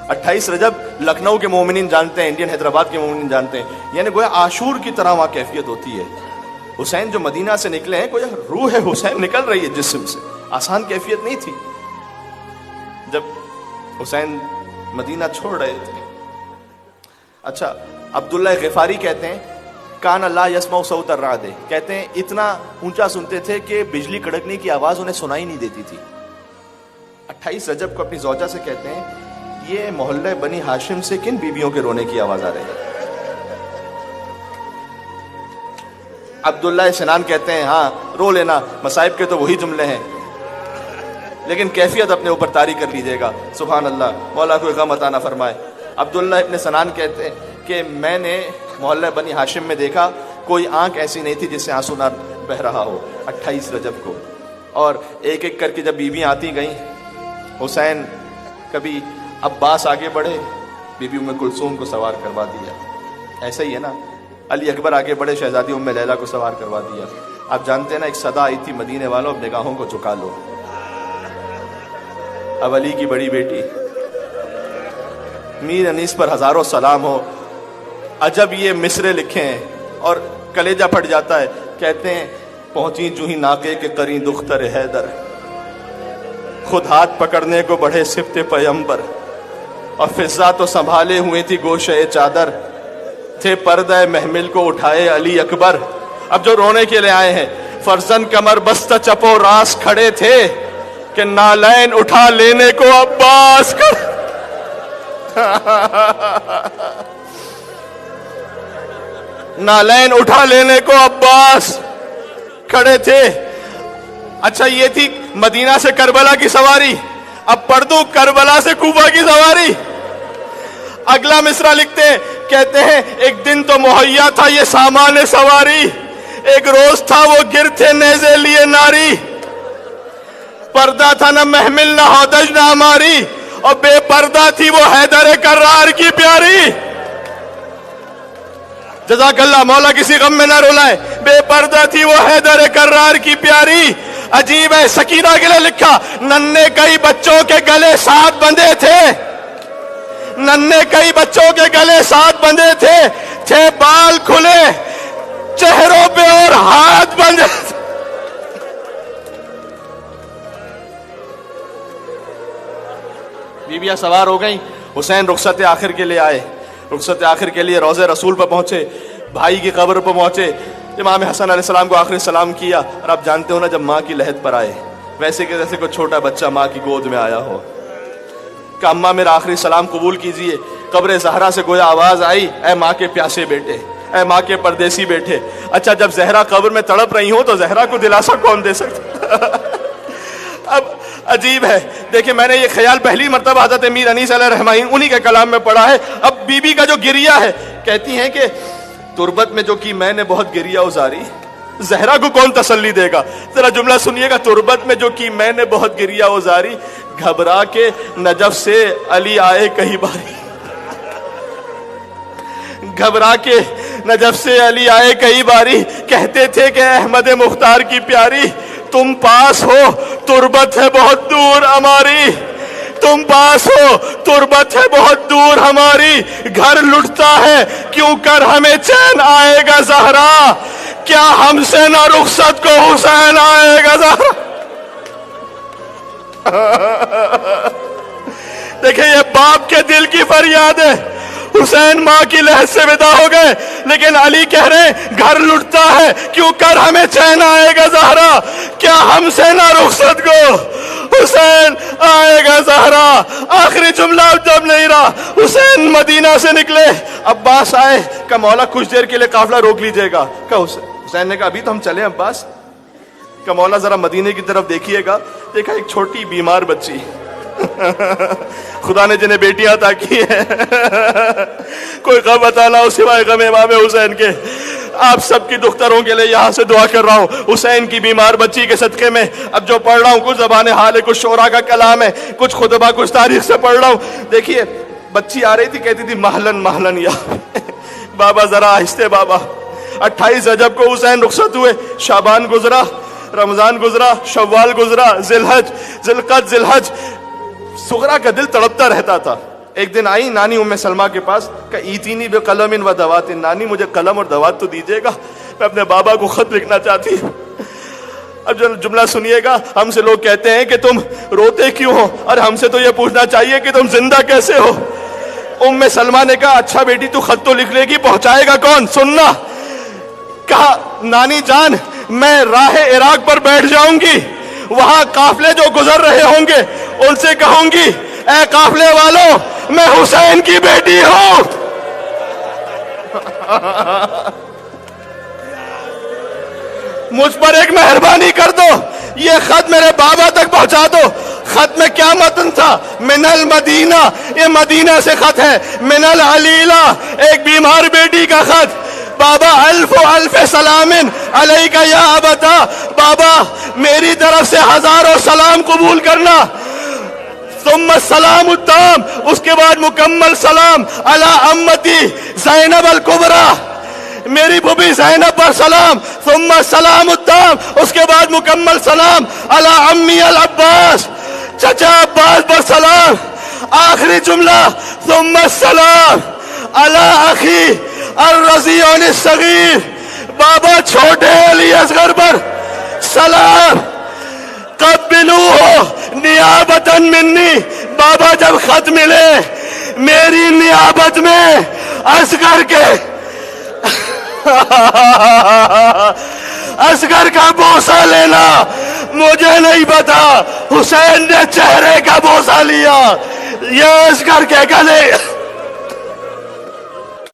28 رجب لکھنؤ کے مومنین جانتے ہیں، انڈین حیدرآباد کے مومنین جانتے ہیں، یعنی گویا عاشور کی طرح وہاں کیفیت ہوتی ہے۔ حسین جو مدینہ سے نکلے ہیں، گویا روح حسین نکل رہی ہے جسم سے، آسان کیفیت نہیں تھی جب حسین مدینہ چھوڑ رہے تھے۔ اچھا، عبداللہ غفاری کہتے ہیں کان لا یسمع صوت الرعد، کہتے ہیں اتنا اونچا سنتے تھے کہ بجلی کڑکنے کی آواز انہیں سنائی نہیں دیتی تھی۔ 28 رجب کو اپنی زوجہ سے کہتے ہیں یہ محلہ بنی ہاشم سے کن بیویوں کے رونے کی آواز آ رہی ہے؟ عبداللہ سنان کہتے ہیں ہاں رو لینا، مصائب کے تو وہی جملے ہیں، لیکن کیفیت اپنے اوپر طاری کر لیجیے گا۔ سبحان اللہ، مولا کوئی غم عطا نہ فرمائے۔ عبداللہ ابن سنان کہتے ہیں کہ میں نے محلہ بنی ہاشم میں دیکھا کوئی آنکھ ایسی نہیں تھی جس سے آنسو نہ بہ رہا ہو 28 رجب کو، اور ایک ایک کر کے جب بیویاں آتی گئیں، حسین کبھی عباس آگے بڑھے، بی بی ام کلثوم کو سوار کروا دیا، ایسا ہی ہے نا، علی اکبر آگے بڑھے، شہزادی ام لیلہ کو سوار کروا دیا۔ آپ جانتے ہیں نا ایک صدا آئی تھی مدینے والوں اب نگاہوں کو جھکا لو، اب علی کی بڑی بیٹی میر انیس پر ہزاروں سلام ہو، عجب یہ مصرے لکھے ہیں اور کلیجہ پھٹ جاتا ہے۔ کہتے ہیں پہنچی جو ہی ناقے کے قریں دختر حیدر، خود ہاتھ پکڑنے کو بڑھے صفت پیمبر، اور فضا تو سنبھالے ہوئی تھی گوشے چادر، تھے پردہ محمل کو اٹھائے علی اکبر۔ اب جو رونے کے لیے آئے ہیں، فرزن کمر بستہ چپو راس کھڑے تھے کہ نالین اٹھا لینے کو عباس کر نالین اٹھا لینے کو عباس کھڑے تھے۔ اچھا، یہ تھی مدینہ سے کربلا کی سواری، اب پڑھ دوں کربلا سے کوفہ کی سواری۔ اگلا مصرع لکھتے ہیں، کہتے ہیں ایک دن تو مہیا تھا یہ سامان سواری، ایک روز تھا وہ گر تھے نیزے لیے ناری، پردہ تھا نہ محمل نہ ہودج نہ ہماری، اور بے پردہ تھی وہ حیدر کرار کی پیاری۔ جزاک اللہ، مولا کسی غم میں نہ رولائے۔ بے پردہ تھی وہ حیدر کرار کی پیاری۔ عجیب ہے، سکینہ کے لیے لکھا ننھے کئی بچوں کے گلے ساتھ بندھے تھے، ننھے کئی بچوں کے گلے ساتھ بندھے تھے بال کھلے چہروں پہ اور ہاتھ بندھے۔ بیویاں سوار ہو گئیں، حسین رخصت آخر کے لیے آئے، رخصت آخر کے لیے روضہ رسول پر پہنچے، بھائی کی قبر پر پہنچے، امام حسن علیہ السلام کو آخری سلام کیا۔ اور آپ جانتے ہو نا جب ماں کی لحد پر آئے، ویسے کہ جیسے کوئی چھوٹا بچہ ماں کی گود میں آیا ہو، کہ اماں میرا آخری سلام قبول کیجئے۔ قبر زہرا سے گویا آواز آئی، اے ماں کے پیاسے بیٹے، اے ماں کے پردیسی بیٹے۔ اچھا، جب زہرا قبر میں تڑپ رہی ہوں تو زہرا کو دلاسا کون دے سکتا؟ اب عجیب ہے، دیکھیں میں نے یہ خیال پہلی مرتبہ حضرت امیر انیس علیہ الرحمین انہی کے کلام میں پڑھا ہے۔ اب بی بی کا جو گریہ ہے، کہتی ہیں کہ تربت میں جو کی میں نے بہت گریہ ازاری، زہرا کو کون تسلی دے گا؟ ذرا جملہ سنیے گا، تربت میں جو کی میں نے بہت گریہ ازاری، گھبرا کے نجف سے علی آئے کئی باری، گھبرا کے نجف سے علی آئے کئی باری، کہتے تھے کہ احمد مختار کی پیاری، تم پاس ہو تربت ہے بہت دور ہماری، تم پاس ہو تربت ہے بہت دور ہماری، گھر لٹتا ہے کیوں کر ہمیں چین آئے گا زہرا، کیا ہم سے نہ رخصت کو حسین آئے گا زہرا۔ دیکھیں یہ باپ کے دل کی فریاد ہے، حسین ماں کی لحد سے ودا ہو گئے، لیکن علی کہہ رہے ہیں گھر لٹتا ہے کیوں کر ہمیں چین آئے گا زہرا، کیا ہم سے نہ رخصت کو حسین آئے گا زہرا۔ آخری جملہ جب نہیں رہا، حسین مدینہ سے نکلے، عباس آئے، کہ مولا کچھ دیر کے لیے قافلہ روک لیجئے گا۔ کہ حسین نے کہا ابھی تو ہم چلیں عباس، کہ مولا ذرا مدینے کی طرف دیکھیے گا۔ دیکھا ایک چھوٹی بیمار بچی، خدا نے جنہیں بیٹیاں عطا کی ہیں کوئی غم عطا نہ ہو سوائے غم امام حسین کے۔ آپ سب کی دختروں کے لیے یہاں سے دعا کر رہا ہوں، حسین کی بیمار بچی کے صدقے میں۔ اب جو پڑھ رہا ہوں کچھ زبان حال ہے، کچھ شعرا کا کلام ہے، کچھ خطبہ، کچھ تاریخ سے پڑھ رہا ہوں۔ دیکھیے بچی آ رہی تھی، کہتی تھی مہلن مہلن یا بابا ذرا آہستہ بابا۔ 28 رجب کو حسین رخصت ہوئے، شعبان گزرا، رمضان گزرا، شوال گزرا، ذی الحج، ذی القعدہ، ذی الحج۔ سغرا کا دل تڑپتا رہتا تھا، ایک دن آئی نانی ام سلمہ کے پاس کہ ایتینی بقلم و دوات، نانی مجھے قلم اور دوات تو دیجیے گا، میں اپنے بابا کو خط لکھنا چاہتی ہوں۔ اب جو جملہ سنیے گا، ہم سے لوگ کہتے ہیں کہ تم روتے کیوں ہو، اور ہم سے تو یہ پوچھنا چاہیے کہ تم زندہ کیسے ہو۔ ام سلمہ نے کہا اچھا بیٹی تو خط تو لکھ لے گی، پہنچائے گا کون؟ سننا۔ کہا نانی جان میں راہ عراق پر بیٹھ جاؤں گی، وہاں قافلے جو گزر رہے ہوں گے ان سے کہوں گی اے قافلے والوں میں حسین کی بیٹی ہوں۔ مجھ پر ایک مہربانی کر دو، یہ خط میرے بابا تک پہنچا دو۔ خط میں کیا متن تھا؟ من المدینہ، یہ مدینہ سے خط ہے۔ من العلیلہ، ایک بیمار بیٹی کا خط۔ بابا الف و الف سلام علیک یا ابتا، بابا میری طرف سے ہزاروں سلام قبول کرنا۔ ثم السلام التام، اس کے بعد مکمل سلام علی امتی زینب الکبریٰ، میری بھوبی زینب پر سلام۔ ثم السلام التام، اس کے بعد مکمل سلام علی امی العباس، چچا عباس پر سلام۔ آخری جملہ ثم السلام علی اخی الرضیع الصغیر، بابا چھوٹے علی اصغر پر سلام۔ قبلوہ نیابتاً منی، بابا جب خط ملے میری نیابت میں اصغر کے اصغر کا بوسہ لینا، مجھے نہیں پتا، حسین نے چہرے کا بوسہ لیا، یہ اصغر کے گلے